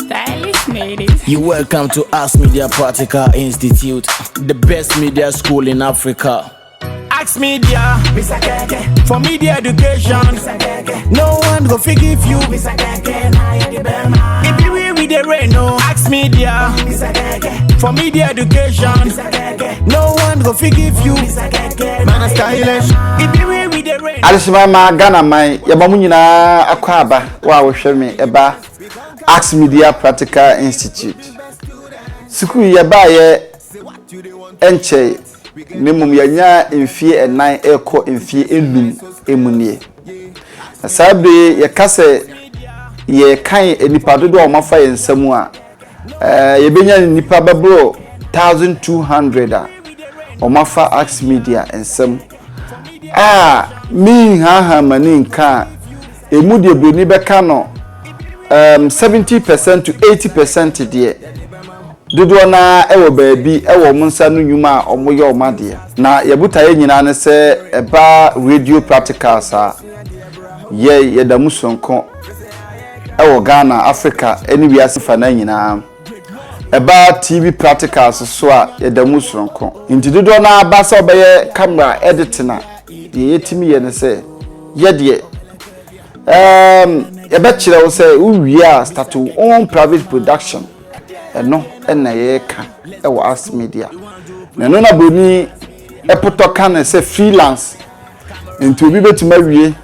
Stylish ladies. You welcome to Ask Media Practical Institute, the best media school in Africa. Ask Media, for media education. No one go forgive you. If you read with the rain, no. Ask Media, for media education. No one go forgive you. Man, stylish. If you read with the rain. Alishima ma Ghana mai yabamu nyina akwaba wa wohweme eba Ask Media Practical Institute. Sukuu yaba ye enche nemum yanya mfie enan eko mfie enum emunie. Asabe ye kase ye kan enipa dodo o mafa ye nsamu a ye benya nipa babro 1200 a o mafa Ask Media ensam mi ha mani nka emudie broni beka no 70% to 80% de dodo na ewo baabi ewo munsa no nyuma a omoye omade na yebutaye nyina ne se eba radio practicals a ye yedamu sonko ewo Ghana Africa eni wiase fa na nyina eba TV practicals so a yedamu sonko nti dodo na abasa obeye camera editing na ye yetimi ye ne se ye de ebe chire wo se uwie a start on private production eno na ye ka e wo Ask Media na no na boni epoto kan se freelance nti obi betuma wie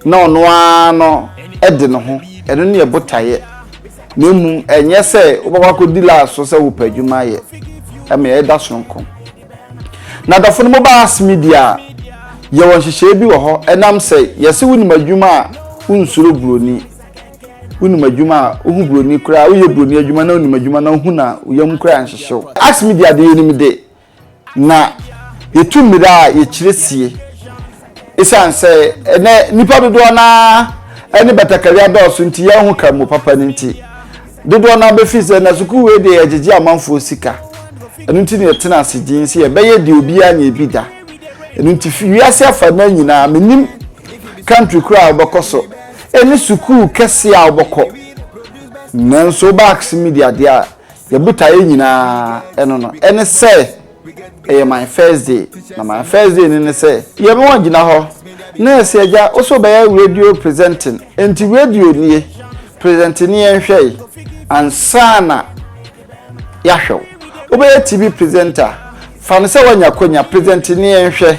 na ono ano ede no ho eno ne ebotaye na mu enye se obaba ko dila so se wo padwuma ye e me e da sonko na da fo no ba Ask Media ye won hihye bi wo ho enam se yese woni madwuma unsuro broni unu madwuma ohu broni kura uye broni adwuma na unu madwuma na ohu na uyam kura anhyehew Ask Media de yenim de na yetumira ye kiresie esanse ene nipa dodo na ene batakari adoso nti ya hu ka mo papa nti dodo na be fize na suku we de agege amanfo sika enu nti ne yetena asegin se ye beye de obi anya ebida enu nti wiase afa na nyina menim country kura obokoso eni suku kese a oboko nanso Ask Media dia ye butaye nyina eno no ene se my first day na my first day ni se ye me wagina ho na se eja oso be radio presenting enti radio nie presenting ni enhwe ansana ya hwew obe TV presenter fan se wanya konya presenting ni enhwe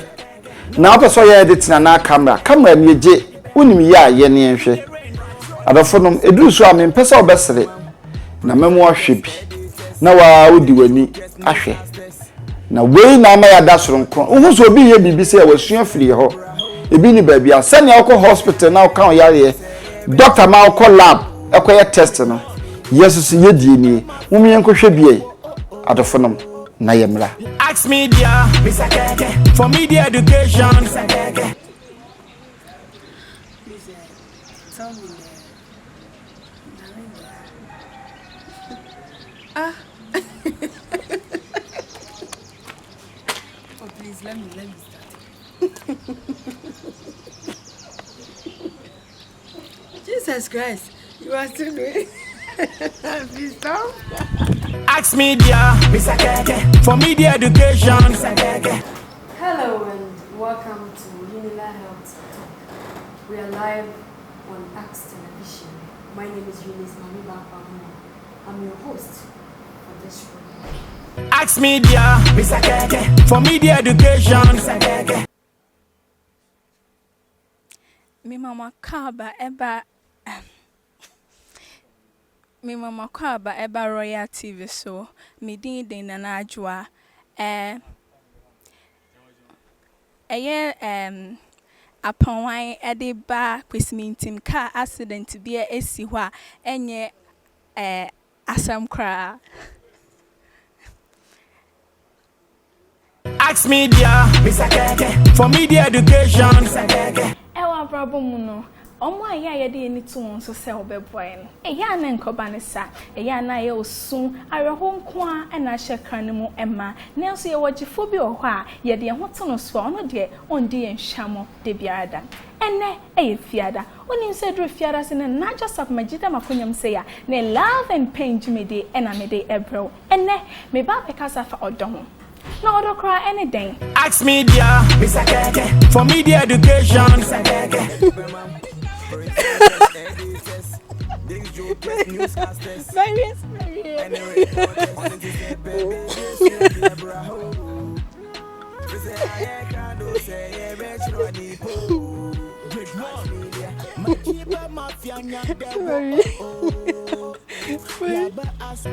na opeso ye edit na camera ni eje unim ya ye ne enhwe adofonom eduru so am pesa obesere na memo ahwe bi na wa odi wani ahwe na wei na ama ya da soronko uhu so obi ye bibi se wasua firi ho ebi ni baabi a sane akọ hospital na kan yare doctor ma akọ lab ekoye test no yesus ye die ni mumye nkohwe bie adofonom na yemra Ask Media for media education. Please let me start. Jesus Christ, you are still doing. Please stop. Ask Media for media education. Hello and welcome to Unila Health Talk. We are live on Ask Television. My name is Eunice Maniba Pamuno. I'm your host for this program. Ask Media for media education. Me mama kaba eba me mama kaba eba Royal TV so me din na najwa aponwan ede ba kwesmintim car accident bi esi ho a enye asam kra. Ask Media for media education. Ewa problem no Omo aya ye de ni to won so se obeboy no. Eya na nkoba ne sa. Eya na ye osun areho nko a na hye kran mu emma. Na so ye wogifo bi o ho a ye de ho to no so ono de ondi ye nhamo de biada. Ene eye fiada. Onim se dru fiada se na just of magida makonyam se ya. Ne love and pain jimede ena me de ebro. Ene me ba be kasa fa odon. No other cry anything. Ask Media, for media education.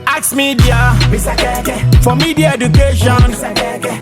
Ask Media, for media education.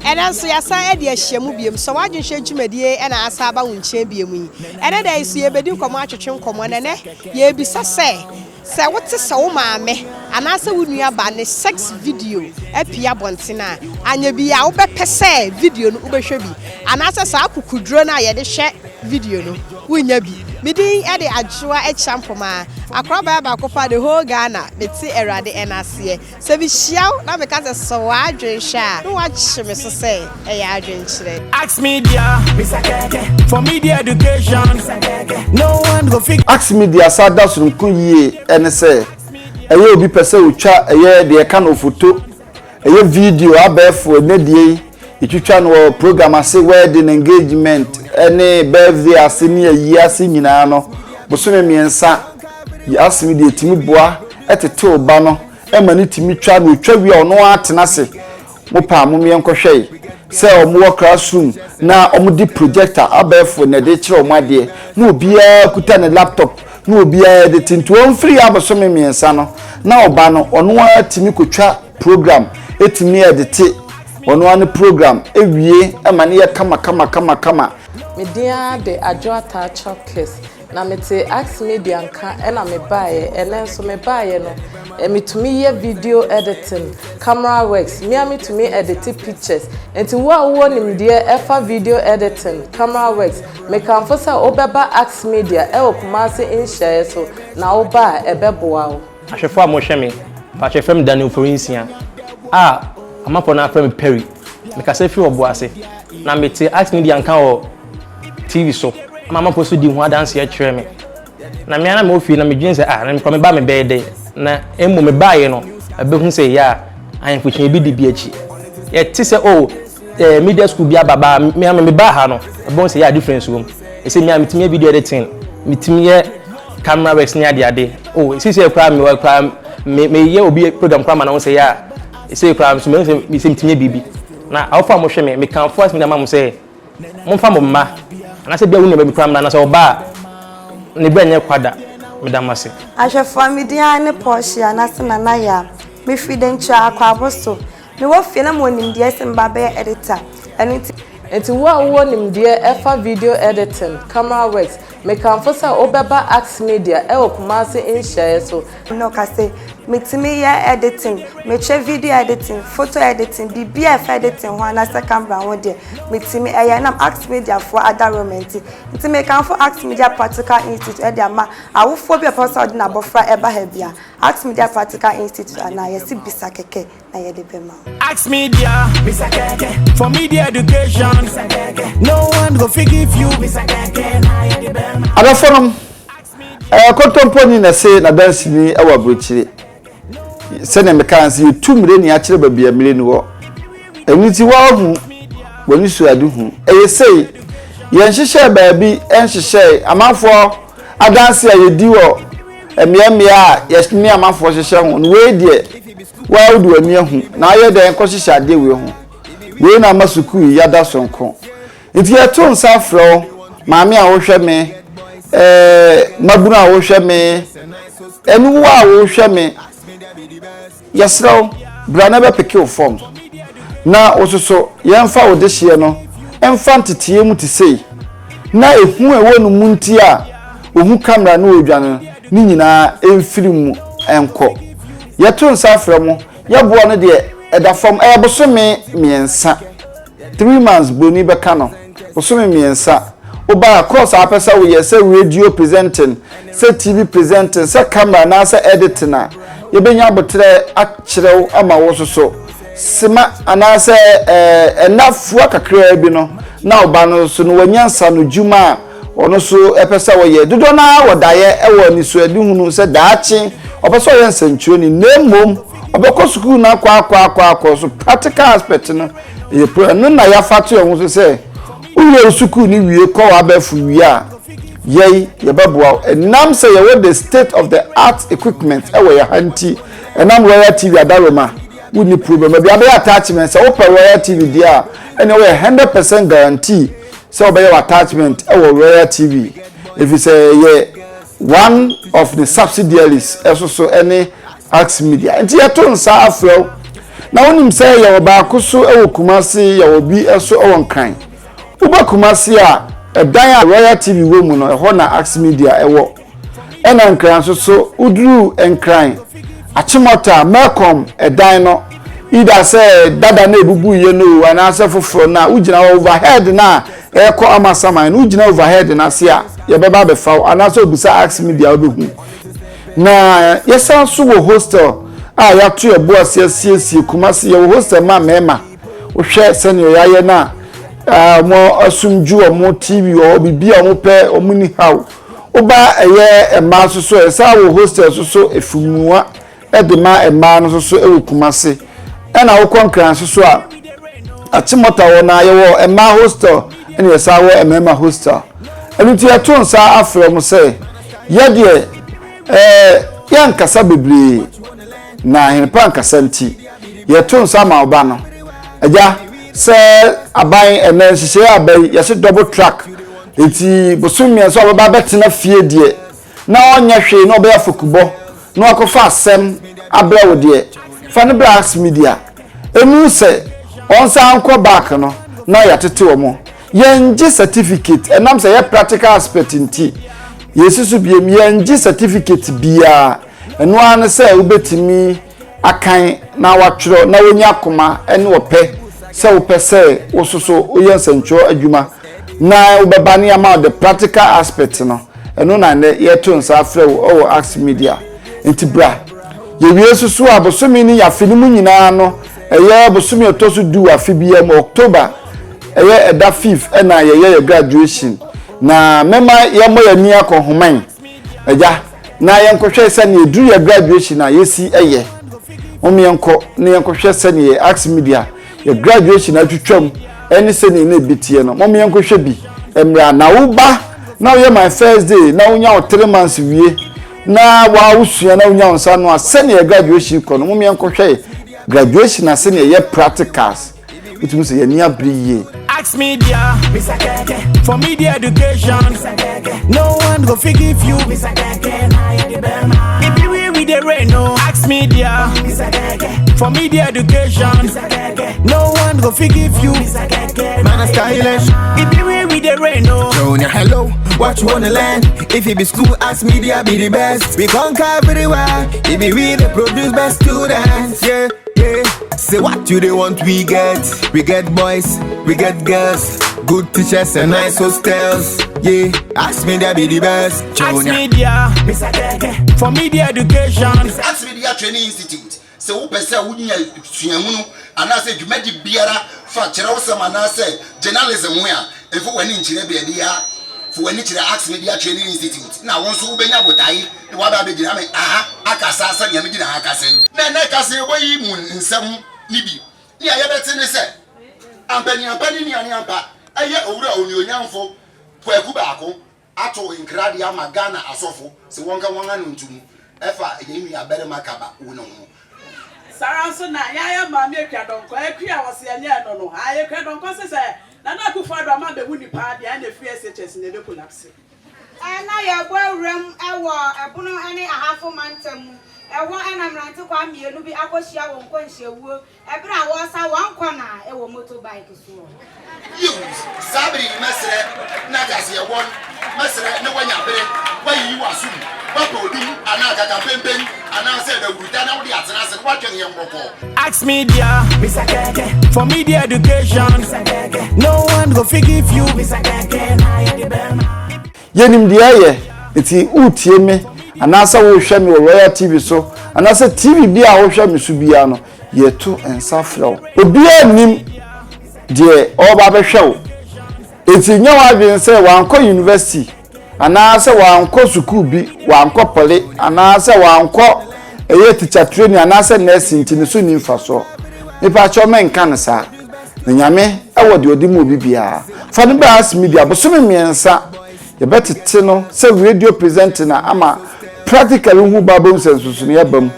And also, your side, dear Shemubium, so I didn't change my dear and I saw about Champion. And then I see a bedu come out to Chum common and ye be so say. So what's a so mammy? And I said, would you have a sex video at Pia Bontina? And you be out per se video, Uber Shabby. And as a sack could draw now, the share video, no, wouldn't you be? Meeting at the Ajua at Champoma, a crab about the whole Ghana, the tea era the NRC. So we shout now because it's so I drink share. No watch Mr. Say, I drink today. Ask Media, for media education. No one go fix. Ask Media sada sunkunye ene se eye obi pese utwa eye de ka no photo eye video abefo ne die itwitwa no program ase wedding engagement ene birthday ase ne ayi ase nyina no bosome miensa Ask Media timi boa etete oba no ema ne timi twa no twa wi ono atena se mo pa mo mien kohwe se omo classroom na omo di projector abefo ne de kire omo ade na obia kuta ne laptop na obia de tinto on free abosome miensa no na oba no ono atimi kotwa program etimi edite ono an program ewie ema ne ye kama me dia de Adwoata Chokes na me te Ask Media nka na me bae ene so me bae no me to me video editing camera works me to me edit pictures enti wo nim de efa video editing camera works me kan for say obeba Ask Media e okumase in share so na oba ebeboa wo ahwefo a mo hwe me ba hwefem Daniel Forensia amapo na afrem Perry me ka se fi oboase na me te Ask Media nka o TV so mama poso di ho dance ya kire me na me ana me ofi na me dwen se na me ko me ba me bede na emu me baaye no abehu se ya ayenfuchen bi di bi achi ye ti se media school bi ababa me ba ha no abon se ya difference wom e se me mitimi video editing mitimi ye camera works ni ade si se kwa me wa kwa me ye obi program kwa ma na won se ya e se kwa so me se mitimi bibi na awfa mo hwe me kan force me na ma mo se mo fa mo ma na se bia wu ne ba mi kwa na se oba ne bia nye kwada medamase ahwefo media ne Porsche anasena na ya me fidencha akwa aboso me wo fie na mo nim de semba be editor enti wo nim de efa video editing camera works me kan for say obeba Ask Media e okumase in share so no ka say metimi ya editing me che video editing photo editing BBF editing ho na se camera ho de metimi ya na Ask Media for other romance enti me kan for Ask Media Practical Institute e de ama awofo bi person na bofra eba ha bia Ask Media Practical Institute ana yesi bisa keke na ye de bema Ask Media, for media education. No one go forgive you. Adafonom kontomponi na se na dance ni awa brochire se na mekansi tumire ni akire babia mire ni wo eniti wa hu woni su adu hu eyesei ye nhihye baabi enhihye amafo adanse ayedi wo emiamia yesni amafo hihye hu no we die wa udu ani hu na aye den ko hihye ade we hu we na masuku yada sonko iti eto nsa fro maami a wo hwe me mabuna a wo hwe me enu wa a wo hwe me yesro brana be pick form na ososo yemfa wo de hye no emfa ntetie mu ti sei na ehu ewo no munti a ohu camera na odwane ni nyina emfiri mu enko yeto nsa fro mo yebo no de eda form bosome miensa 3 months boni be ka no bosome miensa oba course apesa we say radio presenting say TV presenting say camera na say editing na ye benya abotre akyerew ama wo so sima ana say enafu akakra bi no na oba no so no wanyansa no djuma ono so epesa we ye dodo na wodaye ewo ni so adi hunu say daachi opesa ye nsanchuo ni nemom obekọ school na kwa so practical aspect no ye pro no na ya fatu ye so say uwe school ni wie ko abefu wie a ye beboa enam say ye the state of the art equipment ewe ya hanti enam Royal TV adaroma woni problem be abe attachment say open Royal TV dia anyway 100% guarantee say obey attachment ewe Royal TV if you say ye one of the subsidiaries so any Ax Media enti yeto nsa afro na wonim say ye oba koso ewo Kumasi ye obi eso ewon kan uba Kumasi a edan a Royal TV wo mu no ho na Ax Media ewo ena nkran so udru enkran achimota Malcolm edan no ida say dada na ebubu ye no ana say foforo na ugina overhead na eko amasaman na ugina overhead na se a ye beba be fa ana so bisa Ax Media obehu na yesan so wo hostel ya to ye bo asiesie Kumasi ye hostel ma mema wo hwe senior yaye na mo asumju mo TV o bibia mo pe o muni haw oba eye ema so esa wo hostel so efumuwa edema ema no so e Kumasi na wo konkran so a achimota wo na ye wo ema hostel ene esa wo ema hostel enuti ya to nsa afro mo say ye de yankasa bebre na henpa nkasa nti ye to nsa ma oba no aja se aban ene hihye abai ye se double track enti bosumie so oba betena fie die na onya hwe na oba yafokubo na akofa asem abra wo die fa ne bra Ax Media enu se onsa anko back no na yatete wo mo yenji certificate enam se ye practical aspect nti yesusu biem yenji certificate bia enu an se ubetimi akan na watwro na wonya akoma ene wope se wope se wososo oyensancho adwuma na ubebani ama the practical aspect no enu na ne yeto nsa afre wo Ax Media enti bra ye wiesusu abosomi ni ya filimu nyina no eye abosomi otosu du afibia mo October eye eda 5 ena ye graduation na mema ye moya ni akohoman eja na ye nkohwe se na eduru ye graduation na yesi eye omi enko na ye nkohwe se na Ax Media ye graduation atwetwam eni se na ebitie no omi enkohwe bi emra na uba na ye my first day na unya 3 months wie na wa usua na unya onsa no se na ye graduation kono omi enkohwe graduation na se na ye practicals it means ye ni abriye Ax Media, for media education. No one go forgive you. If you read with the rain, no Ax Media, for media education. No one go forgive you. Man, stylish. If you read with the rain, no. Junior, hello, what you wanna learn? If you be school, Ax Media be the best. We conquer everywhere. If you read, produce best students. Yeah. Say what you they want, we get boys, we get girls, good teachers and nice hostels. Yeah, Ax Media be the best. Ax Media, for media education. Ax Media Training Institute. So who pesa wunya sunyamunu anase dwumadi biara fa kyerɛw sɛm anase journalism wia efo wani nkyerɛ be dia fo wani kyerɛ Ax Media Training Institute na won so wobenya botai ne waba be gyina me akasa asa ne gyina akasa na kasa wayi mu nsɛm nibi ni ayebete ne sɛ ampani ni ani ampa aye owura onyonyamfo kwaku baako ato nkrade ama Ghana asofo se wonka wonga no ntumu efa yemi abere makaba wo no ho Saranso na ya ma me atwa donko akua wose anya no no aye kwa donko se na na kufa do ama be hu nipa de na free SHS ne be collapse na ya gbo awuram ewo ebono ene ahafo mantam ewo enamrante kwa mienu bi akohia wo nkwanhyewuo ebra wo sa wankọ na ewo motorbike so you sabri mesre na gase ewon mesre ne wanya bere wayi wasu papa odum anaka ka pempen anase da wuruta na wodi atena se watwen ye mboko Ax Media, for media education. No one go forgive you. yenim de aye eti utie me anasa wo hwe me Royal TV so anasa TV bia wo hwe me so bia no yeto ensafrew obi anim de oba be hwew eti nya wa dwen se wanko university anasa wanko school bi wanko pole anasa wanko eye teacher training anasa nursing tin so ni mfa so nipa cho men kan sa na nyame ewo de odi mu bibia fa no ba as media bo so me miensa ye betete no se radio presenter na ama practically hu babo sensusu ne yabam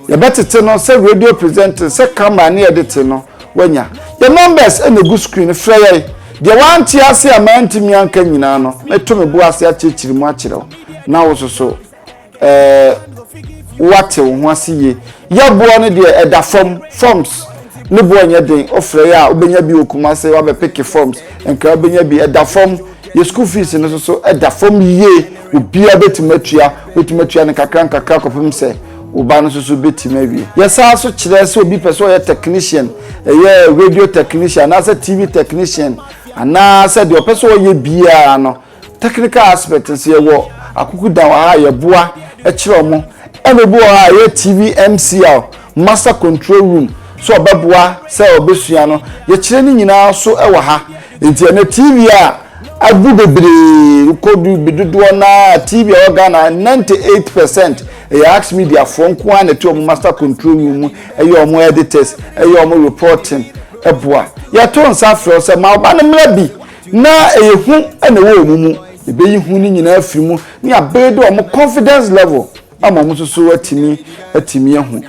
ye betete no se radio presenter se camera ne edit no wanya the numbers and the good screen frey de wanti ase amanti mi anka nyina no meto me bo ase achechiri mu achire na wo so wate wo ho ase ye yabo no de eda forms ne bo anya den ofrey a obenya bi okuma se wa be pick forms enka obenya bi eda form ye school fees no so eda form ye obia betimatua betimatua ne kakra kopem se oba no so betimawie yesa so kire se obi person ye technician ye radio technician na se TV technician ana se de person ye bia no technical aspect se ye wo akuku dan wa ye boa e kire omo emebu ha ye TV MCR master control room so obeboa se obesua no ye kire ni nyina so e wo ha enti na TV a abu bebre kodu bidudo na TV organa 98% Axe Media fonko an to master control room omo editors omo reporting eboa ya to nsafro se ma oba ne mrabi na ehu ene wo omumu ebe yihu ni nyina afimu ni abedo omo confidence level ama mo so atimi ehu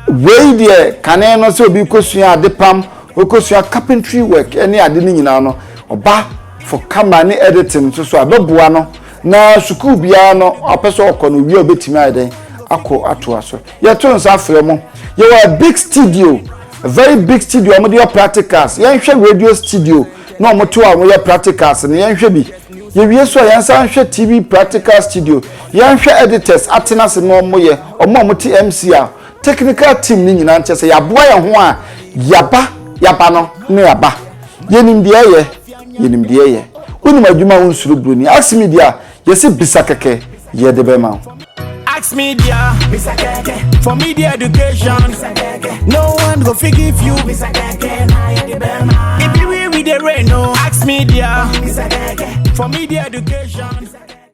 we de kane no se obi kosua adepam okosua carpentry work ene ade ni nyina no oba for camera ni editing so abeboa no na school bia no apeso okono wi obetimi aden ako atoaso ye to nsafre mo ye wa big studio, a very big studio mo dey practicals ye hwe radio studio no mo to am ye practicals ne ye hwe bi ye wie so ye nsan hwe TV practical studio ye hwe editors atenas no mo ye omo ti MC a technical team ni nyina nche se ya boa ye ho a yaba no ne yaba yenim de ye unu madwuma unsuru bruni Axe Media yesi bisakeke ye de bema Axe Media for media education no one go forgive you if you we the rain no Axe Media for media education